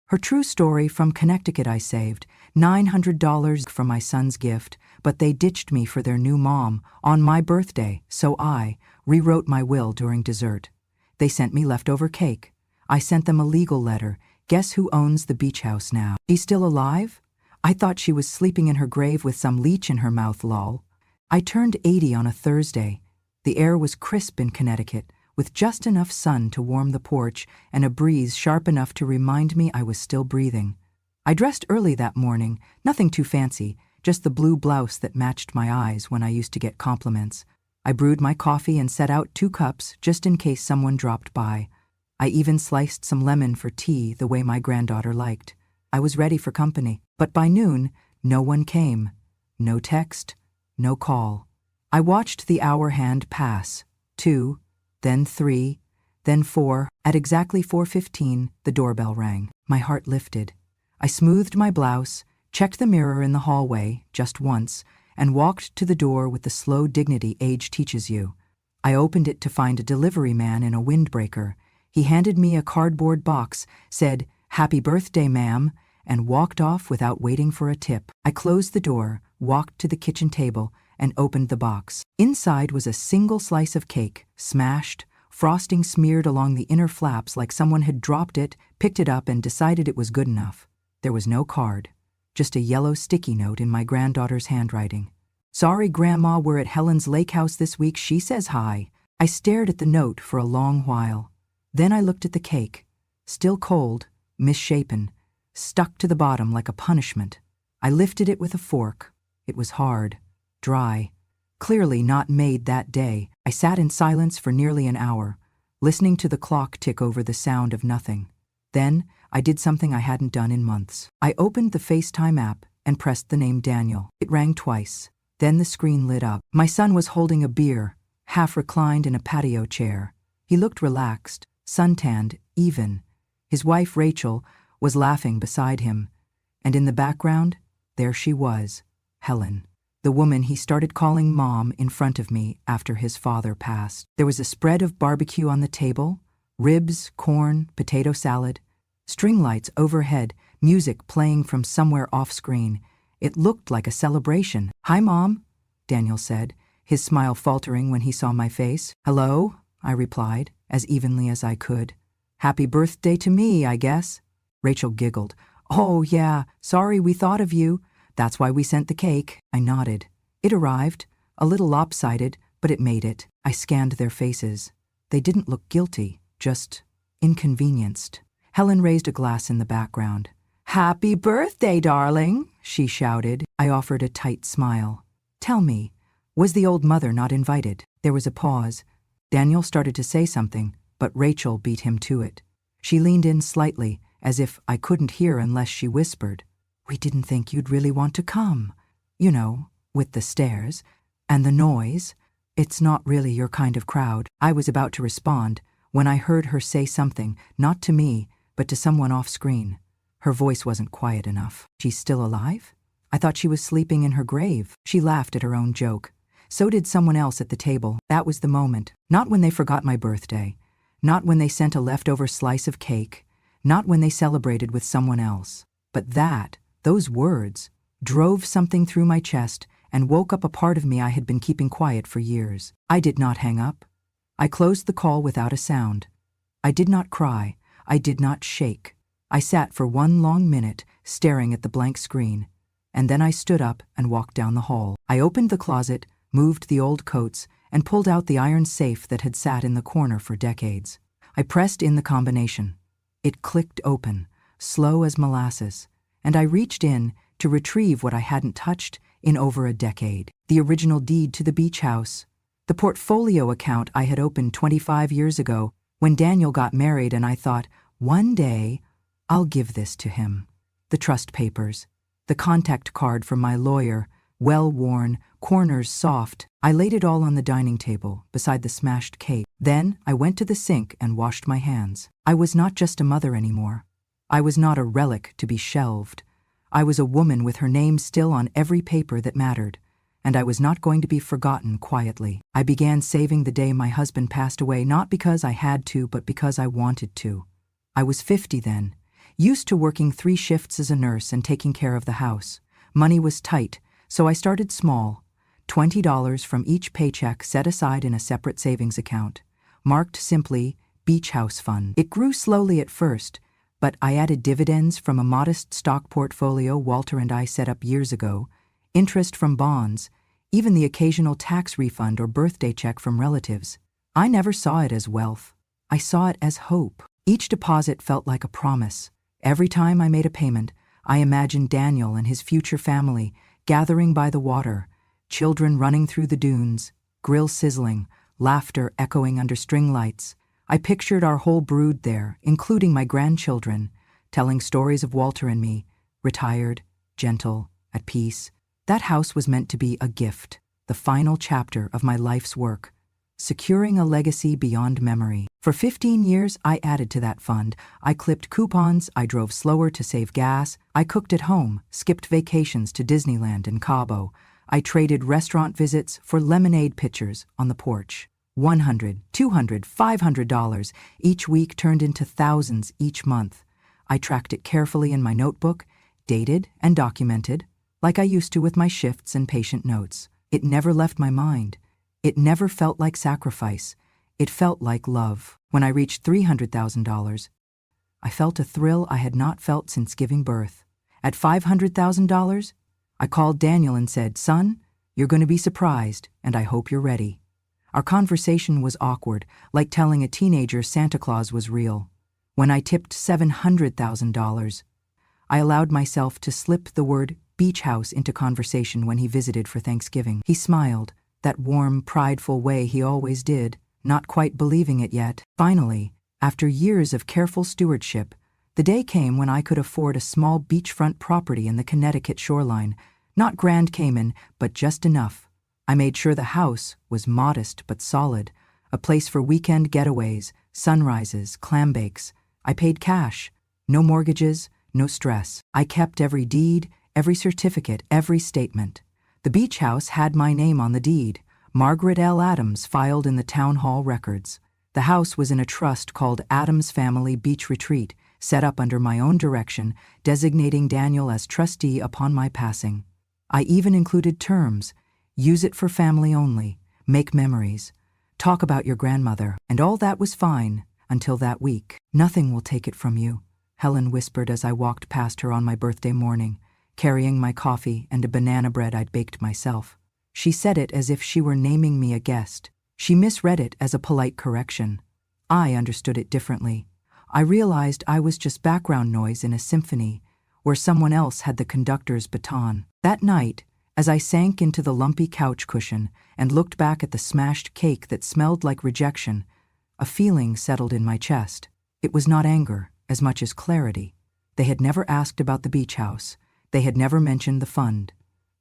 Her true story from Connecticut. I saved $900 from my son's gift, but they ditched me for their new mom on my birthday, so I rewrote my will during dessert. They sent me leftover cake. I sent them a legal letter. Guess who owns the beach house now? She's still alive? I thought she was sleeping in her grave with some leech in her mouth, lol. I turned 80 on a Thursday. The air was crisp in Connecticut, with just enough sun to warm the porch and a breeze sharp enough to remind me I was still breathing. I dressed early that morning, nothing too fancy, just the blue blouse that matched my eyes when I used to get compliments. I brewed my coffee and set out 2 cups just in case someone dropped by. I even sliced some lemon for tea the way my granddaughter liked. I was ready for company, but by noon, no one came. No text, no call. I watched the hour hand pass, 2, then 3, then 4. At exactly 4:15, the doorbell rang. My heart lifted. I smoothed my blouse, checked the mirror in the hallway just once, and walked to the door with the slow dignity age teaches you. I opened it to find a delivery man in a windbreaker. He handed me a cardboard box, said, "Happy birthday, ma'am," and walked off without waiting for a tip. I closed the door, walked to the kitchen table, and opened the box. Inside was a single slice of cake, smashed, frosting smeared along the inner flaps like someone had dropped it, picked it up, and decided it was good enough. There was no card, just a yellow sticky note in my granddaughter's handwriting. "Sorry, Grandma, we're at Helen's lake house this week. She says hi." I stared at the note for a long while. Then I looked at the cake, still cold, misshapen, stuck to the bottom like a punishment. I lifted it with a fork. It was hard, dry, clearly not made that day. I sat in silence for nearly an hour, listening to the clock tick over the sound of nothing. Then I did something I hadn't done in months. I opened the FaceTime app and pressed the name Daniel. It rang twice. Then the screen lit up. My son was holding a beer, half reclined in a patio chair. He looked relaxed, suntanned, even. His wife, Rachel, was laughing beside him. And in the background, there she was, Helen, the woman he started calling Mom in front of me after his father passed. There was a spread of barbecue on the table, ribs, corn, potato salad, string lights overhead, music playing from somewhere off-screen. It looked like a celebration. "Hi, Mom," Daniel said, his smile faltering when he saw my face. "Hello," I replied, as evenly as I could. "Happy birthday to me, I guess." Rachel giggled. "Oh, yeah, sorry we thought of you. That's why we sent the cake." I nodded. It arrived, a little lopsided, but it made it. I scanned their faces. They didn't look guilty, just inconvenienced. Helen raised a glass in the background. "Happy birthday, darling," she shouted. I offered a tight smile. "Tell me, was the old mother not invited?" There was a pause. Daniel started to say something, but Rachel beat him to it. She leaned in slightly, as if I couldn't hear unless she whispered. "We didn't think you'd really want to come. You know, with the stairs and the noise. It's not really your kind of crowd." I was about to respond when I heard her say something, not to me, but to someone off-screen. Her voice wasn't quiet enough. "She's still alive? I thought she was sleeping in her grave." She laughed at her own joke. So did someone else at the table. That was the moment. Not when they forgot my birthday. Not when they sent a leftover slice of cake. Not when they celebrated with someone else. But those words, drove something through my chest and woke up a part of me I had been keeping quiet for years. I did not hang up. I closed the call without a sound. I did not cry. I did not shake. I sat for one long minute, staring at the blank screen. And then I stood up and walked down the hall. I opened the closet, moved the old coats, and pulled out the iron safe that had sat in the corner for decades. I pressed in the combination. It clicked open, slow as molasses, and I reached in to retrieve what I hadn't touched in over a decade. The original deed to the beach house. The portfolio account I had opened 25 years ago when Daniel got married, and I thought, one day, I'll give this to him. The trust papers, the contact card from my lawyer, well-worn, corners soft. I laid it all on the dining table, beside the smashed cake. Then I went to the sink and washed my hands. I was not just a mother anymore. I was not a relic to be shelved. I was a woman with her name still on every paper that mattered, and I was not going to be forgotten quietly. I began saving the day my husband passed away, not because I had to, but because I wanted to. I was 50 then. Used to working 3 shifts as a nurse and taking care of the house. Money was tight, so I started small. $20 from each paycheck set aside in a separate savings account, marked simply Beach House Fund. It grew slowly at first, but I added dividends from a modest stock portfolio Walter and I set up years ago, interest from bonds, even the occasional tax refund or birthday check from relatives. I never saw it as wealth. I saw it as hope. Each deposit felt like a promise. Every time I made a payment, I imagined Daniel and his future family gathering by the water, children running through the dunes, grill sizzling, laughter echoing under string lights. I pictured our whole brood there, including my grandchildren, telling stories of Walter and me, retired, gentle, at peace. That house was meant to be a gift, the final chapter of my life's work, securing a legacy beyond memory. For 15 years, I added to that fund. I clipped coupons, I drove slower to save gas, I cooked at home, skipped vacations to Disneyland and Cabo. I traded restaurant visits for lemonade pitchers on the porch. $100, $200, $500 each week turned into thousands each month. I tracked it carefully in my notebook, dated and documented, like I used to with my shifts and patient notes. It never left my mind. It never felt like sacrifice. It felt like love. When I reached $300,000, I felt a thrill I had not felt since giving birth. At $500,000, I called Daniel and said, "Son, you're going to be surprised, and I hope you're ready." Our conversation was awkward, like telling a teenager Santa Claus was real. When I tipped $700,000, I allowed myself to slip the word beach house into conversation when he visited for Thanksgiving. He smiled, that warm, prideful way he always did, not quite believing it yet. Finally, after years of careful stewardship, the day came when I could afford a small beachfront property in the Connecticut shoreline, not Grand Cayman, but just enough. I made sure the house was modest but solid, a place for weekend getaways, sunrises, clam bakes. I paid cash, no mortgages, no stress. I kept every deed, every certificate, every statement. The beach house had my name on the deed, Margaret L. Adams filed in the town hall records. The house was in a trust called Adams Family Beach Retreat, set up under my own direction, designating Daniel as trustee upon my passing. I even included terms: use it for family only, make memories, talk about your grandmother. And all that was fine until that week. "Nothing will take it from you," Helen whispered as I walked past her on my birthday morning, carrying my coffee and a banana bread I'd baked myself. She said it as if she were naming me a guest. She misread it as a polite correction. I understood it differently. I realized I was just background noise in a symphony where someone else had the conductor's baton. That night, as I sank into the lumpy couch cushion and looked back at the smashed cake that smelled like rejection, a feeling settled in my chest. It was not anger as much as clarity. They had never asked about the beach house. They had never mentioned the fund.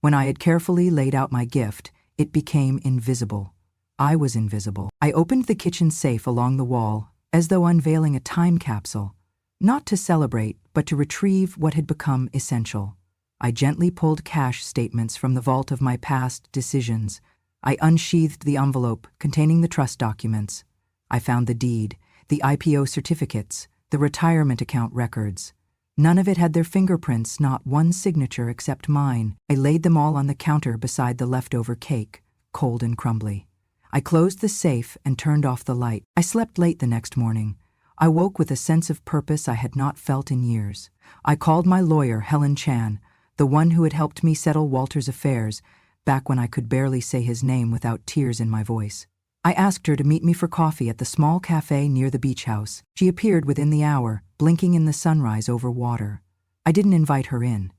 When I had carefully laid out my gift, it became invisible. I was invisible. I opened the kitchen safe along the wall, as though unveiling a time capsule, not to celebrate, but to retrieve what had become essential. I gently pulled cash statements from the vault of my past decisions. I unsheathed the envelope containing the trust documents. I found the deed, the IPO certificates, the retirement account records. None of it had their fingerprints, not one signature except mine. I laid them all on the counter beside the leftover cake, cold and crumbly. I closed the safe and turned off the light. I slept late the next morning. I woke with a sense of purpose I had not felt in years. I called my lawyer, Helen Chan, the one who had helped me settle Walter's affairs, back when I could barely say his name without tears in my voice. I asked her to meet me for coffee at the small cafe near the beach house. She appeared within the hour, blinking in the sunrise over water. I didn't invite her in.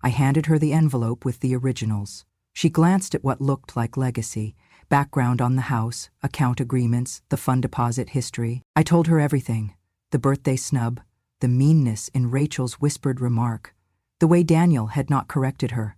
I handed her the envelope with the originals. She glanced at what looked like legacy, background on the house, account agreements, the fund deposit history. I told her everything: the birthday snub, the meanness in Rachel's whispered remark, the way Daniel had not corrected her.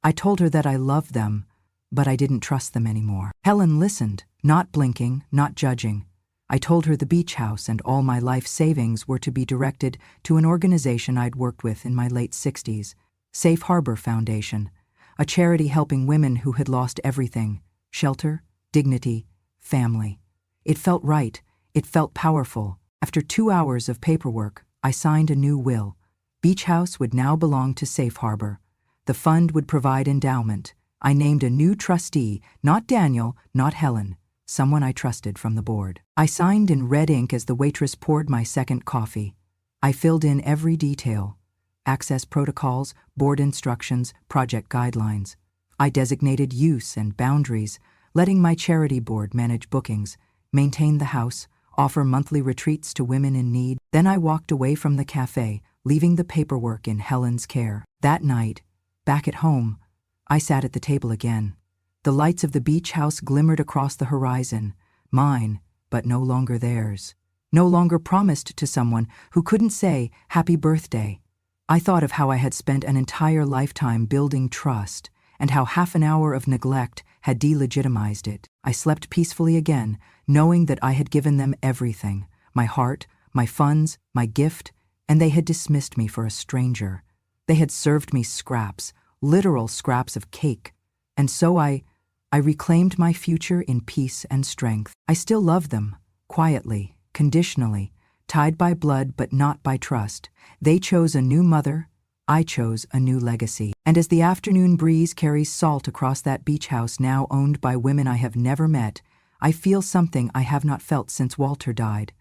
I told her that I loved them, but I didn't trust them anymore. Helen listened, not blinking, not judging. I told her the beach house and all my life savings were to be directed to an organization I'd worked with in my late 60s, Safe Harbor Foundation, a charity helping women who had lost everything: shelter, dignity, family. It felt right. It felt powerful. After 2 hours of paperwork, I signed a new will, Beach House would now belong to Safe Harbor. The fund would provide endowment. I named a new trustee, not Daniel, not Helen, someone I trusted from the board. I signed in red ink as the waitress poured my second coffee. I filled in every detail: access protocols, board instructions, project guidelines. I designated use and boundaries, letting my charity board manage bookings, maintain the house, offer monthly retreats to women in need. Then I walked away from the cafe, leaving the paperwork in Helen's care. That night, back at home, I sat at the table again. The lights of the beach house glimmered across the horizon, mine, but no longer theirs. No longer promised to someone who couldn't say happy birthday. I thought of how I had spent an entire lifetime building trust, and how half an hour of neglect had delegitimized it. I slept peacefully again, knowing that I had given them everything: my heart, my funds, my gift, and they had dismissed me for a stranger. They had served me scraps, literal scraps of cake, and so I reclaimed my future in peace and strength. I still love them, quietly, conditionally, tied by blood but not by trust. They chose a new mother, I chose a new legacy. And as the afternoon breeze carries salt across that beach house now owned by women I have never met, I feel something I have not felt since Walter died: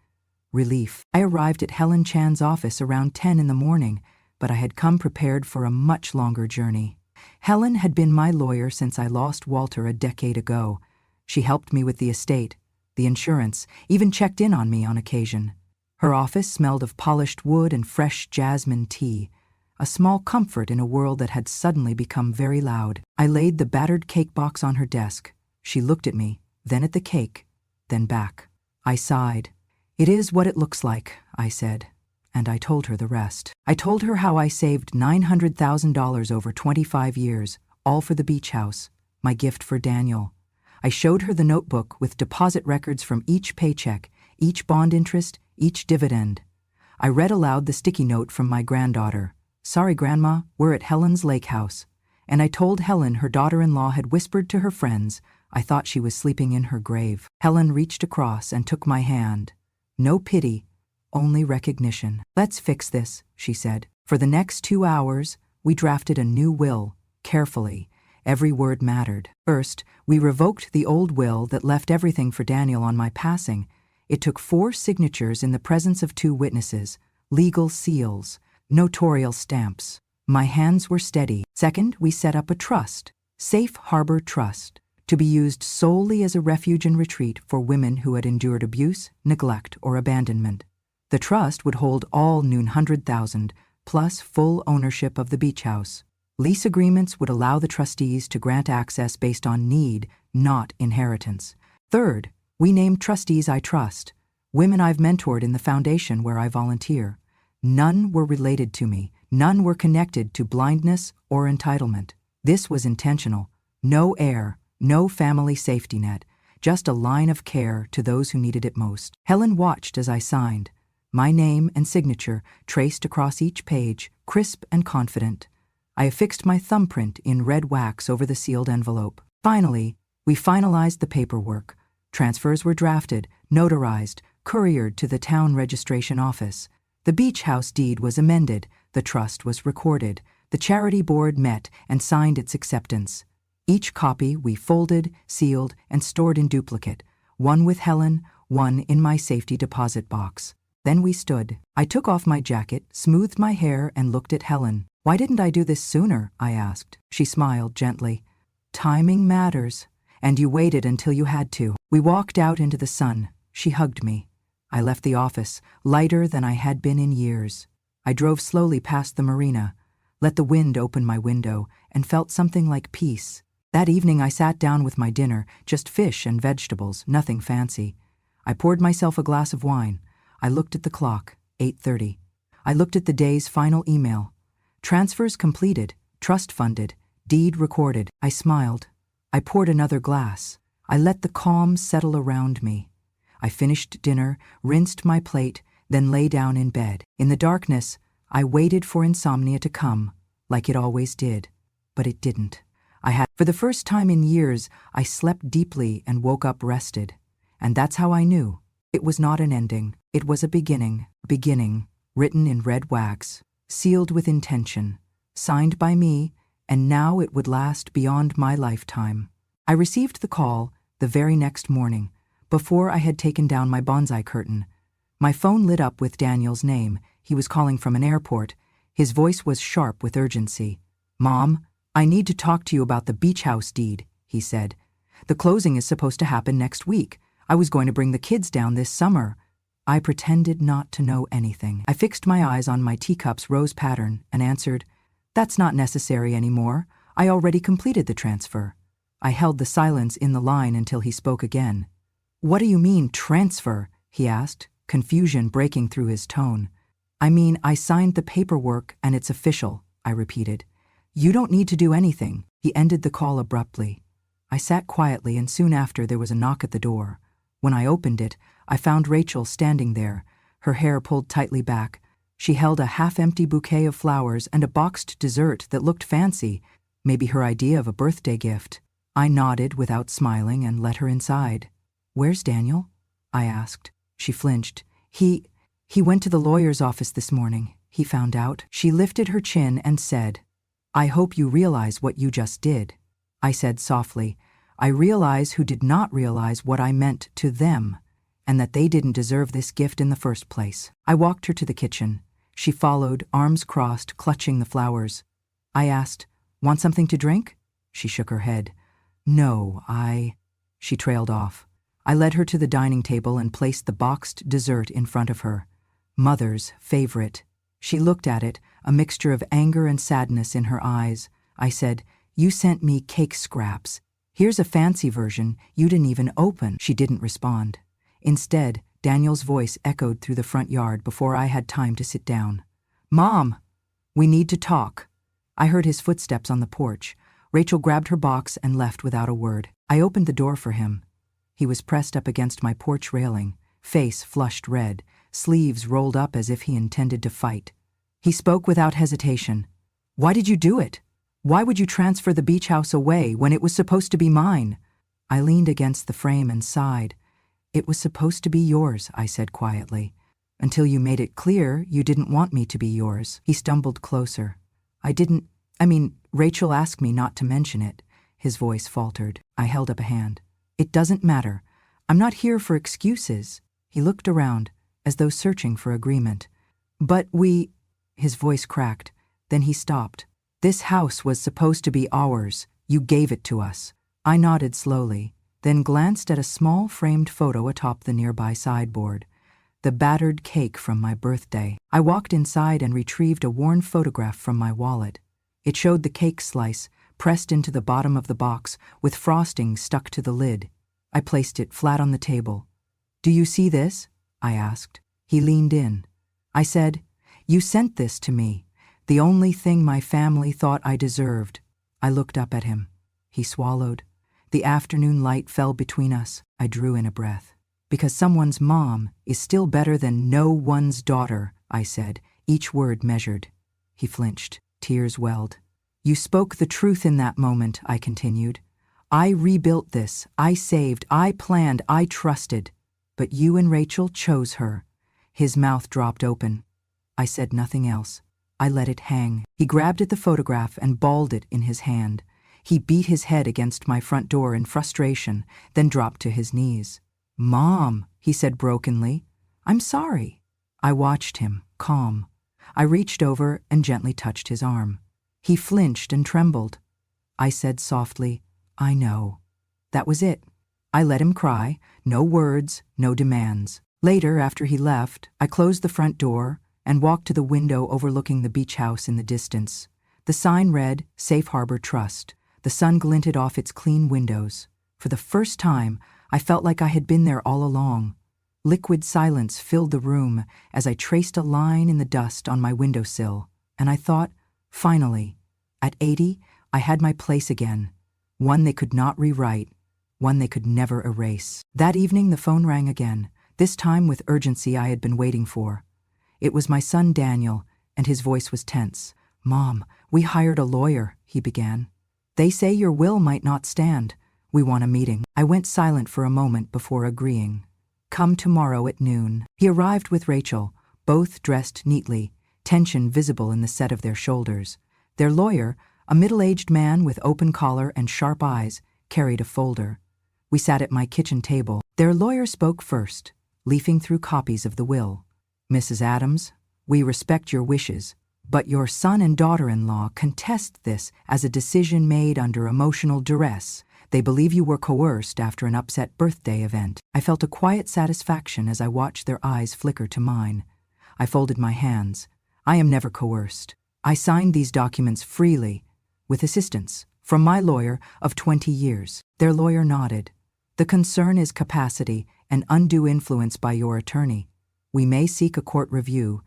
relief. I arrived at Helen Chan's office around 10 in the morning, but I had come prepared for a much longer journey. Helen had been my lawyer since I lost Walter a decade ago. She helped me with the estate, the insurance, even checked in on me on occasion. Her office smelled of polished wood and fresh jasmine tea, a small comfort in a world that had suddenly become very loud. I laid the battered cake box on her desk. She looked at me, then at the cake, then back. I sighed. "It is what it looks like," I said, and I told her the rest. I told her how I saved $900,000 over 25 years, all for the beach house, my gift for Daniel. I showed her the notebook with deposit records from each paycheck, each bond interest, each dividend. I read aloud the sticky note from my granddaughter. "Sorry, Grandma, we're at Helen's lake house." And I told Helen her daughter-in-law had whispered to her friends I thought she was sleeping in her grave. Helen reached across and took my hand. No pity, only recognition. "Let's fix this," she said. For the next 2 hours, we drafted a new will, carefully. Every word mattered. First, we revoked the old will that left everything for Daniel on my passing. It took 4 signatures in the presence of 2 witnesses, legal seals, notarial stamps. My hands were steady. Second, we set up a trust, Safe Harbor Trust, to be used solely as a refuge and retreat for women who had endured abuse, neglect, or abandonment. The trust would hold all $900,000, plus full ownership of the beach house. Lease agreements would allow the trustees to grant access based on need, not inheritance. Third, we named trustees I trust, women I've mentored in the foundation where I volunteer. None were related to me. None were connected to blindness or entitlement. This was intentional. No heir, no family safety net, just a line of care to those who needed it most. Helen watched as I signed, my name and signature traced across each page, crisp and confident. I affixed my thumbprint in red wax over the sealed envelope. Finally, we finalized the paperwork. Transfers were drafted, notarized, couriered to the town registration office. The beach house deed was amended, the trust was recorded, the charity board met and signed its acceptance. Each copy we folded, sealed, and stored in duplicate, one with Helen, one in my safety deposit box. Then we stood. I took off my jacket, smoothed my hair, and looked at Helen. "Why didn't I do this sooner?" I asked. She smiled gently. "Timing matters, and you waited until you had to." We walked out into the sun. She hugged me. I left the office, lighter than I had been in years. I drove slowly past the marina, let the wind open my window, and felt something like peace. That evening I sat down with my dinner, just fish and vegetables, nothing fancy. I poured myself a glass of wine. I looked at the clock, 8:30. I looked at the day's final email. Transfers completed, trust funded, deed recorded. I smiled. I poured another glass. I let the calm settle around me. I finished dinner, rinsed my plate, then lay down in bed. In the darkness, I waited for insomnia to come, like it always did. But it didn't. For the first time in years, I slept deeply and woke up rested. And that's how I knew. It was not an ending. It was a beginning, written in red wax. sealed with intention, signed by me, and now it would last beyond my lifetime. I received the call the very next morning, before I had taken down my bonsai curtain. My phone lit up with Daniel's name. He was calling from an airport. His voice was sharp with urgency. "Mom, I need to talk to you about the beach house deed," he said. "The closing is supposed to happen next week. I was going to bring the kids down this summer." I pretended not to know anything. I fixed my eyes on my teacup's rose pattern and answered, "That's not necessary anymore. I already completed the transfer." I held the silence in the line until he spoke again. "What do you mean, transfer?" he asked, confusion breaking through his tone. "I mean, I signed the paperwork and it's official," I repeated. "You don't need to do anything." He ended the call abruptly. I sat quietly, and soon after there was a knock at the door. When I opened it, I found Rachel standing there, her hair pulled tightly back. She held a half-empty bouquet of flowers and a boxed dessert that looked fancy, maybe her idea of a birthday gift. I nodded without smiling and let her inside. "Where's Daniel?" I asked. She flinched. He went to the lawyer's office this morning. He found out." She lifted her chin and said, "I hope you realize what you just did." I said softly, "I realize who did not realize what I meant to them, and that they didn't deserve this gift in the first place." I walked her to the kitchen. She followed, arms crossed, clutching the flowers. I asked, "Want something to drink?" She shook her head. "No, She trailed off. I led her to the dining table and placed the boxed dessert in front of her. Mother's favorite. She looked at it, a mixture of anger and sadness in her eyes. I said, "You sent me cake scraps. Here's a fancy version you didn't even open." She didn't respond. Instead, Daniel's voice echoed through the front yard before I had time to sit down. "Mom, we need to talk." I heard his footsteps on the porch. Rachel grabbed her box and left without a word. I opened the door for him. He was pressed up against my porch railing, face flushed red, sleeves rolled up as if he intended to fight. He spoke without hesitation. "Why did you do it? Why would you transfer the beach house away when it was supposed to be mine?" I leaned against the frame and sighed. "It was supposed to be yours," I said quietly, "until you made it clear you didn't want me to be yours." He stumbled closer. Rachel asked me not to mention it." His voice faltered. I held up a hand. "It doesn't matter. I'm not here for excuses." He looked around, as though searching for agreement. "But we—" His voice cracked. Then he stopped. "This house was supposed to be ours. You gave it to us." I nodded slowly, then glanced at a small framed photo atop the nearby sideboard. The battered cake from my birthday. I walked inside and retrieved a worn photograph from my wallet. It showed the cake slice, pressed into the bottom of the box, with frosting stuck to the lid. I placed it flat on the table. "Do you see this?" I asked. He leaned in. I said, "You sent this to me, the only thing my family thought I deserved." I looked up at him. He swallowed. The afternoon light fell between us. I drew in a breath. "Because someone's mom is still better than no one's daughter," I said, each word measured. He flinched. Tears welled. "You spoke the truth in that moment," I continued. "I rebuilt this. I saved. I planned. I trusted. But you and Rachel chose her." His mouth dropped open. I said nothing else. I let it hang. He grabbed at the photograph and balled it in his hand. He beat his head against my front door in frustration, then dropped to his knees. "Mom," he said brokenly, "I'm sorry." I watched him, calm. I reached over and gently touched his arm. He flinched and trembled. I said softly, "I know." That was it. I let him cry, no words, no demands. Later, after he left, I closed the front door and walked to the window overlooking the beach house in the distance. The sign read, "Safe Harbor Trust." The sun glinted off its clean windows. For the first time, I felt like I had been there all along. Liquid silence filled the room as I traced a line in the dust on my windowsill, and I thought, finally, at 80, I had my place again, one they could not rewrite, one they could never erase. That evening the phone rang again, this time with urgency I had been waiting for. It was my son Daniel, and his voice was tense. "Mom, we hired a lawyer," he began. "They say your will might not stand. We want a meeting." I went silent for a moment before agreeing. "Come tomorrow at noon." He arrived with Rachel, both dressed neatly, tension visible in the set of their shoulders. Their lawyer, a middle-aged man with open collar and sharp eyes, carried a folder. We sat at my kitchen table. Their lawyer spoke first, leafing through copies of the will. "Mrs. Adams, we respect your wishes, but your son and daughter-in-law contest this as a decision made under emotional duress. They believe you were coerced after an upset birthday event." I felt a quiet satisfaction as I watched their eyes flicker to mine. I folded my hands. I am never coerced. I signed these documents freely, with assistance from my lawyer of 20 years. Their lawyer nodded. "The concern is capacity and undue influence by your attorney. We may seek a court review."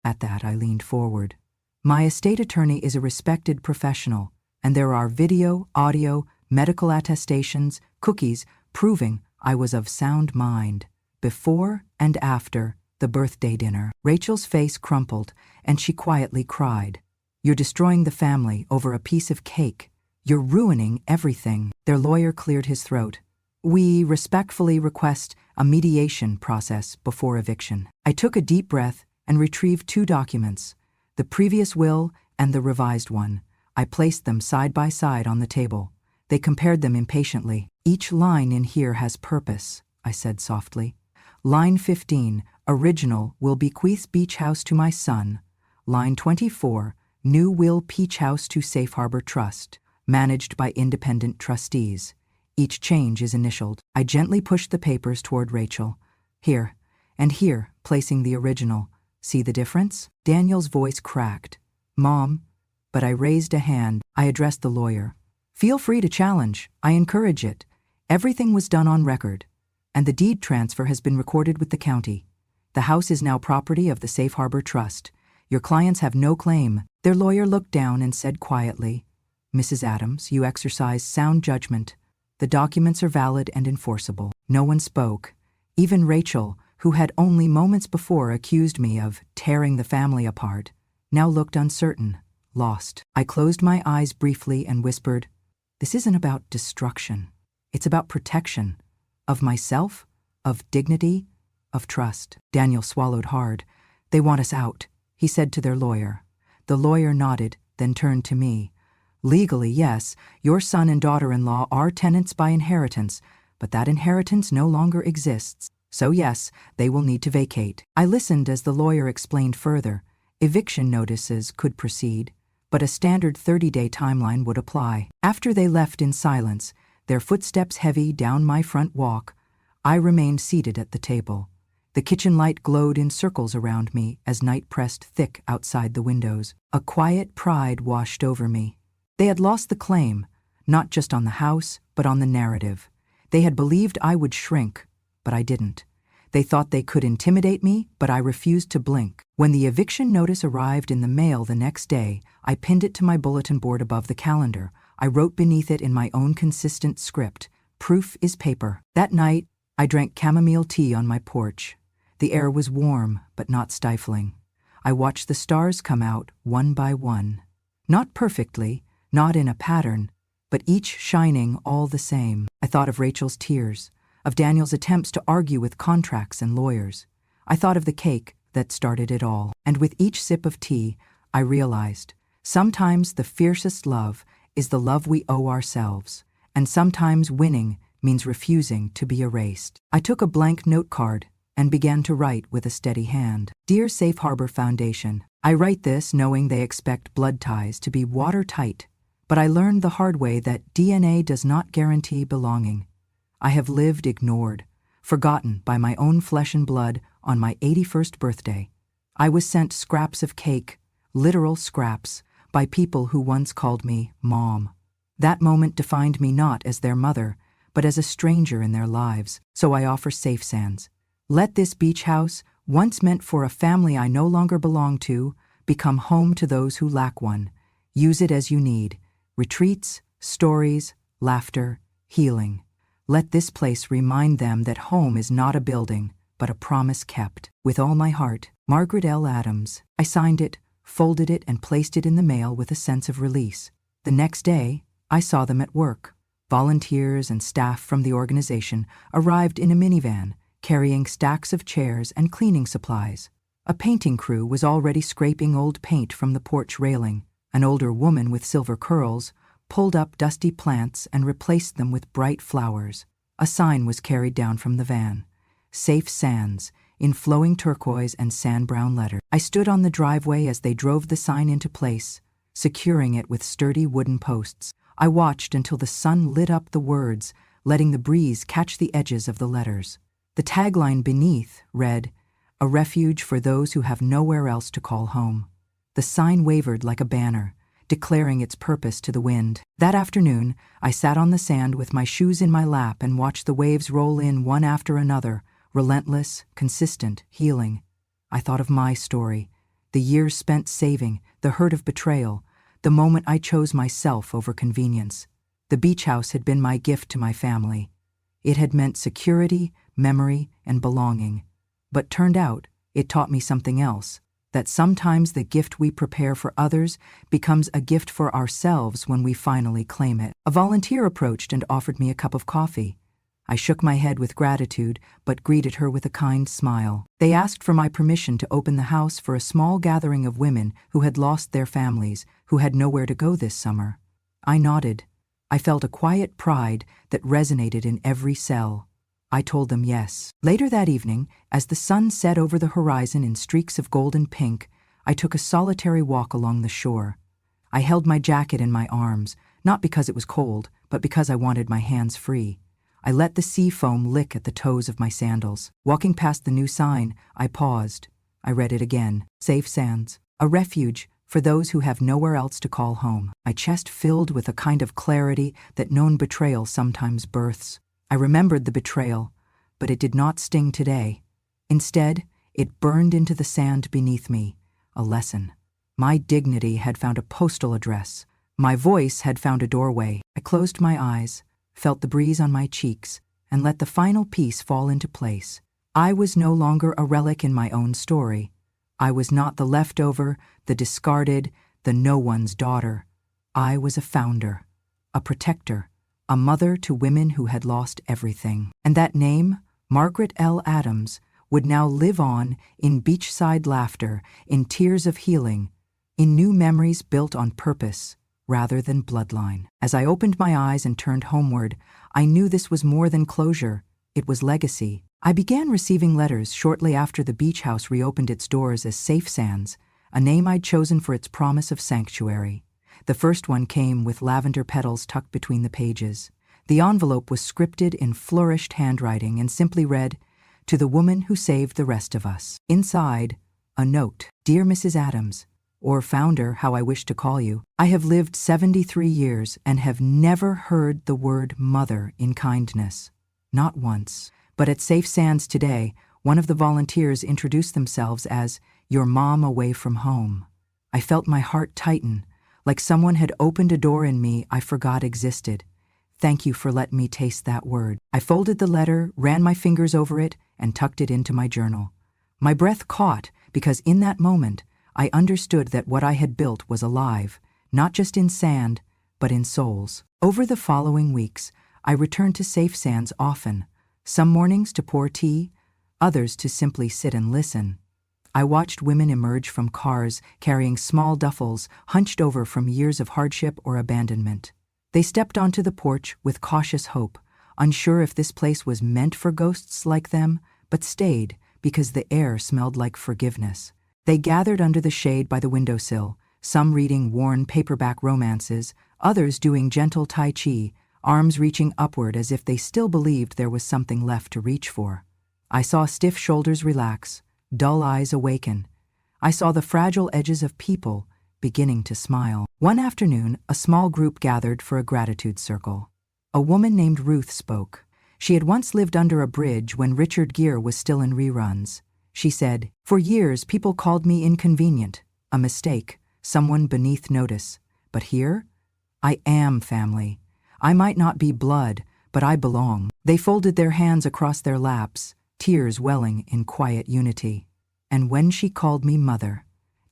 At that, I leaned forward. "My estate attorney is a respected professional, and there are video, audio, medical attestations, cookies, proving I was of sound mind, before and after the birthday dinner." Rachel's face crumpled, and she quietly cried. "You're destroying the family over a piece of cake. You're ruining everything." Their lawyer cleared his throat. "We respectfully request a mediation process before eviction." I took a deep breath and retrieved 2 documents, the previous will and the revised one. I placed them side by side on the table. They compared them impatiently. "Each line in here has purpose," I said softly. "Line 15, original will bequeath beach house to my son. Line 24, new will Peach House to Safe Harbor Trust, managed by independent trustees. Each change is initialed." I gently pushed the papers toward Rachel. "Here, and here," placing the original. "See the difference?" Daniel's voice cracked. "Mom," but I raised a hand. I addressed the lawyer. "Feel free to challenge. I encourage it. Everything was done on record, and the deed transfer has been recorded with the county. The house is now property of the Safe Harbor Trust. Your clients have no claim." Their lawyer looked down and said quietly, "Mrs. Adams, you exercise sound judgment. The documents are valid and enforceable." No one spoke. Even Rachel, who had only moments before accused me of tearing the family apart, now looked uncertain, lost. I closed my eyes briefly and whispered, "This isn't about destruction. It's about protection. Of myself, of dignity, of trust." Daniel swallowed hard. "They want us out," he said to their lawyer. The lawyer nodded, then turned to me. "Legally, yes, your son and daughter-in-law are tenants by inheritance, but that inheritance no longer exists. So yes, they will need to vacate." I listened as the lawyer explained further. Eviction notices could proceed, but a standard 30-day timeline would apply. After they left in silence, their footsteps heavy down my front walk, I remained seated at the table. The kitchen light glowed in circles around me as night pressed thick outside the windows. A quiet pride washed over me. They had lost the claim, not just on the house, but on the narrative. They had believed I would shrink, but I didn't. They thought they could intimidate me, but I refused to blink. When the eviction notice arrived in the mail the next day, I pinned it to my bulletin board above the calendar. I wrote beneath it in my own consistent script, "Proof is paper." That night, I drank chamomile tea on my porch. The air was warm, but not stifling. I watched the stars come out one by one. Not perfectly, not in a pattern, but each shining all the same. I thought of Rachel's tears, of Daniel's attempts to argue with contracts and lawyers. I thought of the cake that started it all. And with each sip of tea, I realized, sometimes the fiercest love is the love we owe ourselves, and sometimes winning means refusing to be erased. I took a blank note card and began to write with a steady hand. "Dear Safe Harbor Foundation, I write this knowing they expect blood ties to be watertight, but I learned the hard way that DNA does not guarantee belonging. I have lived ignored, forgotten by my own flesh and blood on my 81st birthday. I was sent scraps of cake, literal scraps, by people who once called me Mom. That moment defined me not as their mother, but as a stranger in their lives. So I offer Safe Sands. Let this beach house, once meant for a family I no longer belong to, become home to those who lack one. Use it as you need. Retreats, stories, laughter, healing. Let this place remind them that home is not a building, but a promise kept. With all my heart, Margaret L. Adams." I signed it, folded it, and placed it in the mail with a sense of release. The next day, I saw them at work. Volunteers and staff from the organization arrived in a minivan, carrying stacks of chairs and cleaning supplies. A painting crew was already scraping old paint from the porch railing. An older woman with silver curls pulled up dusty plants and replaced them with bright flowers. A sign was carried down from the van. Safe Sands, in flowing turquoise and sand-brown letters. I stood on the driveway as they drove the sign into place, securing it with sturdy wooden posts. I watched until the sun lit up the words, letting the breeze catch the edges of the letters. The tagline beneath read, "A refuge for those who have nowhere else to call home." The sign wavered like a banner, declaring its purpose to the wind. That afternoon, I sat on the sand with my shoes in my lap and watched the waves roll in one after another, relentless, consistent, healing. I thought of my story, the years spent saving, the hurt of betrayal, the moment I chose myself over convenience. The beach house had been my gift to my family. It had meant security, memory, and belonging. But turned out, it taught me something else, that sometimes the gift we prepare for others becomes a gift for ourselves when we finally claim it. A volunteer approached and offered me a cup of coffee. I shook my head with gratitude, but greeted her with a kind smile. They asked for my permission to open the house for a small gathering of women who had lost their families, who had nowhere to go this summer. I nodded. I felt a quiet pride that resonated in every cell. I told them yes. Later that evening, as the sun set over the horizon in streaks of gold and pink, I took a solitary walk along the shore. I held my jacket in my arms, not because it was cold, but because I wanted my hands free. I let the sea foam lick at the toes of my sandals. Walking past the new sign, I paused. I read it again. Safe Sands, a refuge for those who have nowhere else to call home. My chest filled with a kind of clarity that known betrayal sometimes births. I remembered the betrayal, but it did not sting today. Instead, it burned into the sand beneath me, a lesson. My dignity had found a postal address. My voice had found a doorway. I closed my eyes, felt the breeze on my cheeks, and let the final piece fall into place. I was no longer a relic in my own story. I was not the leftover, the discarded, the no one's daughter. I was a founder, a protector, a mother to women who had lost everything. And that name, Margaret L. Adams, would now live on in beachside laughter, in tears of healing, in new memories built on purpose rather than bloodline. As I opened my eyes and turned homeward, I knew this was more than closure. It was legacy. I began receiving letters shortly after the beach house reopened its doors as Safe Sands, a name I'd chosen for its promise of sanctuary. The first one came with lavender petals tucked between the pages. The envelope was scripted in flourished handwriting and simply read, "To the woman who saved the rest of us." Inside, a note. "Dear Mrs. Adams, or Founder, how I wish to call you, I have lived 73 years and have never heard the word mother in kindness. Not once. But at Safe Sands today, one of the volunteers introduced themselves as your mom away from home. I felt my heart tighten, like someone had opened a door in me I forgot existed. Thank you for letting me taste that word." I folded the letter, ran my fingers over it, and tucked it into my journal. My breath caught because in that moment, I understood that what I had built was alive, not just in sand, but in souls. Over the following weeks, I returned to Safe Sands often, some mornings to pour tea, others to simply sit and listen. I watched women emerge from cars carrying small duffels hunched over from years of hardship or abandonment. They stepped onto the porch with cautious hope, unsure if this place was meant for ghosts like them, but stayed because the air smelled like forgiveness. They gathered under the shade by the windowsill, some reading worn paperback romances, others doing gentle tai chi, arms reaching upward as if they still believed there was something left to reach for. I saw stiff shoulders relax, dull eyes awaken. I saw the fragile edges of people beginning to smile. One afternoon, a small group gathered for a gratitude circle. A woman named Ruth spoke. She had once lived under a bridge when Richard Gere was still in reruns. She said, "For years, people called me inconvenient, a mistake, someone beneath notice. But here, I am family. I might not be blood, but I belong." They folded their hands across their laps, tears welling in quiet unity. And when she called me mother,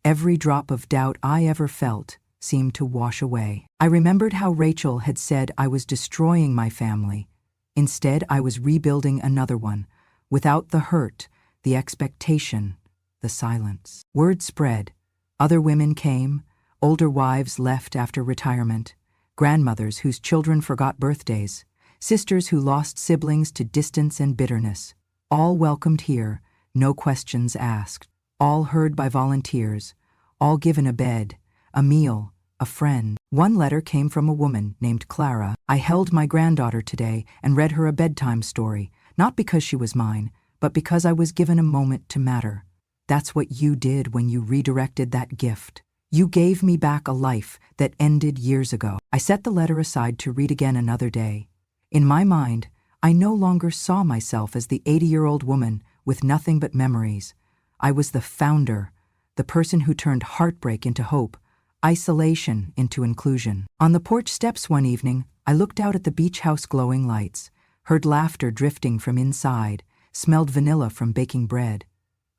every drop of doubt I ever felt seemed to wash away. I remembered how Rachel had said I was destroying my family. Instead, I was rebuilding another one, without the hurt, the expectation, the silence. Word spread. Other women came, older wives left after retirement, grandmothers whose children forgot birthdays, sisters who lost siblings to distance and bitterness. All welcomed here, no questions asked. All heard by volunteers, all given a bed, a meal, a friend. One letter came from a woman named Clara. I held my granddaughter today and read her a bedtime story, not because she was mine, but because I was given a moment to matter. That's what you did when you redirected that gift. You gave me back a life that ended years ago. I set the letter aside to read again another day. In my mind, I no longer saw myself as the 80-year-old woman with nothing but memories. I was the founder, the person who turned heartbreak into hope, isolation into inclusion. On the porch steps one evening, I looked out at the beach house glowing lights, heard laughter drifting from inside, smelled vanilla from baking bread.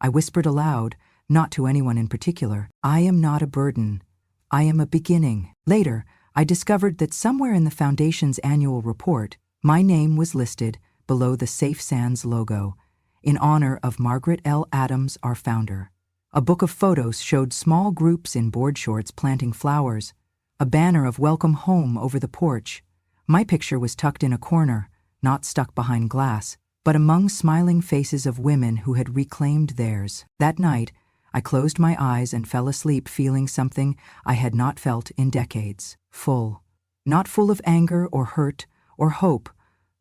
I whispered aloud, not to anyone in particular, I am not a burden. I am a beginning. Later, I discovered that somewhere in the Foundation's annual report, my name was listed below the Safe Sands logo, in honor of Margaret L. Adams, our founder. A book of photos showed small groups in board shorts planting flowers, a banner of welcome home over the porch. My picture was tucked in a corner, not stuck behind glass, but among smiling faces of women who had reclaimed theirs. That night, I closed my eyes and fell asleep feeling something I had not felt in decades. Full. Not full of anger or hurt or hope.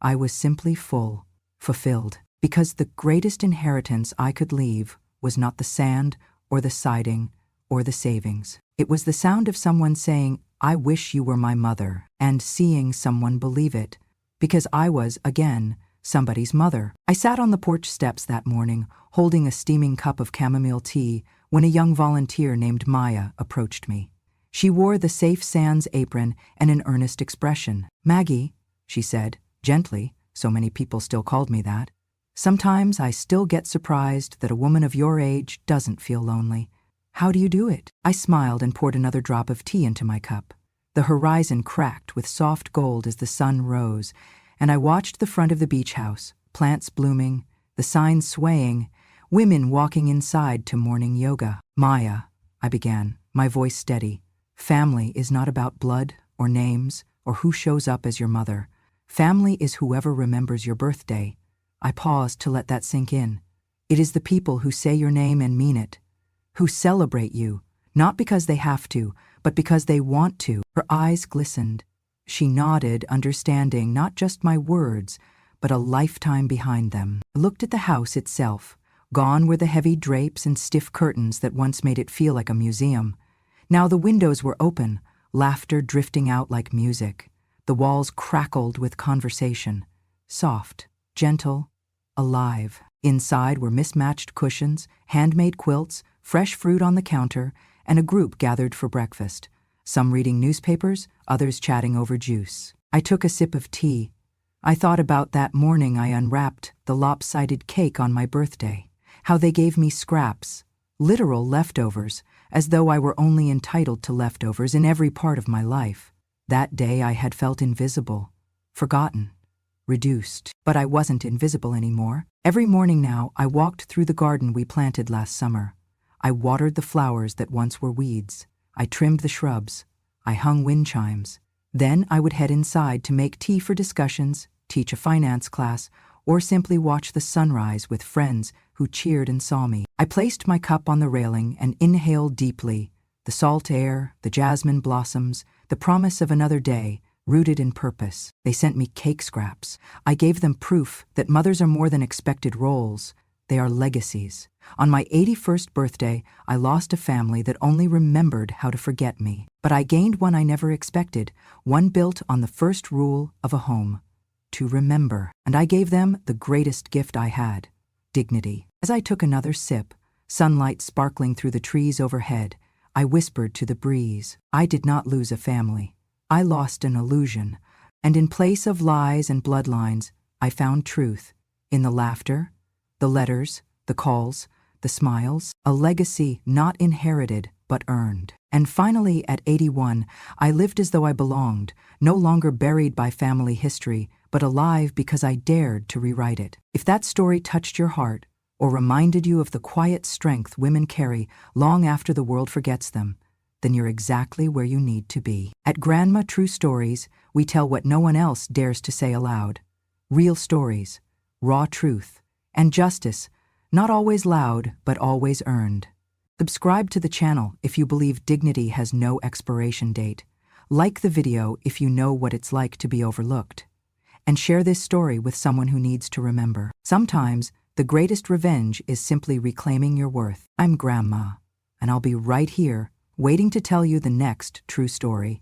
I was simply full, fulfilled. Because the greatest inheritance I could leave was not the sand or the siding or the savings. It was the sound of someone saying, I wish you were my mother, and seeing someone believe it, because I was, again, somebody's mother. I sat on the porch steps that morning, holding a steaming cup of chamomile tea, when a young volunteer named Maya approached me. She wore the Safe Sands apron and an earnest expression. Maggie, she said, gently, so many people still called me that. Sometimes I still get surprised that a woman of your age doesn't feel lonely. How do you do it? I smiled and poured another drop of tea into my cup. The horizon cracked with soft gold as the sun rose, and I watched the front of the beach house, plants blooming, the signs swaying, women walking inside to morning yoga. Maya, I began, my voice steady. Family is not about blood or names or who shows up as your mother. Family is whoever remembers your birthday. I paused to let that sink in. It is the people who say your name and mean it, who celebrate you, not because they have to, but because they want to. Her eyes glistened. She nodded, understanding not just my words, but a lifetime behind them. I looked at the house itself. Gone were the heavy drapes and stiff curtains that once made it feel like a museum. Now the windows were open, laughter drifting out like music. The walls crackled with conversation, soft, gentle, alive. Inside were mismatched cushions, handmade quilts, fresh fruit on the counter, and a group gathered for breakfast, some reading newspapers, others chatting over juice. I took a sip of tea. I thought about that morning I unwrapped the lopsided cake on my birthday, how they gave me scraps, literal leftovers, as though I were only entitled to leftovers in every part of my life. That day I had felt invisible, forgotten, reduced. But I wasn't invisible anymore. Every morning now, I walked through the garden we planted last summer. I watered the flowers that once were weeds. I trimmed the shrubs. I hung wind chimes. Then I would head inside to make tea for discussions, teach a finance class, or simply watch the sunrise with friends who cheered and saw me. I placed my cup on the railing and inhaled deeply, the salt air, the jasmine blossoms, the promise of another day, rooted in purpose. They sent me cake scraps. I gave them proof that mothers are more than expected roles. They are legacies. On my 81st birthday, I lost a family that only remembered how to forget me. But I gained one I never expected, one built on the first rule of a home: to remember. And I gave them the greatest gift I had: dignity. As I took another sip, sunlight sparkling through the trees overhead, I whispered to the breeze, I did not lose a family. I lost an illusion, and in place of lies and bloodlines, I found truth. In the laughter, the letters, the calls, the smiles, a legacy not inherited but earned. And finally, at 81, I lived as though I belonged, no longer buried by family history, but alive because I dared to rewrite it. If that story touched your heart, or reminded you of the quiet strength women carry long after the world forgets them, then you're exactly where you need to be. At Grandma True Stories, we tell what no one else dares to say aloud. Real stories, raw truth, and justice, not always loud, but always earned. Subscribe to the channel if you believe dignity has no expiration date. Like the video if you know what it's like to be overlooked. And share this story with someone who needs to remember. Sometimes, the greatest revenge is simply reclaiming your worth. I'm Grandma, and I'll be right here, waiting to tell you the next true story.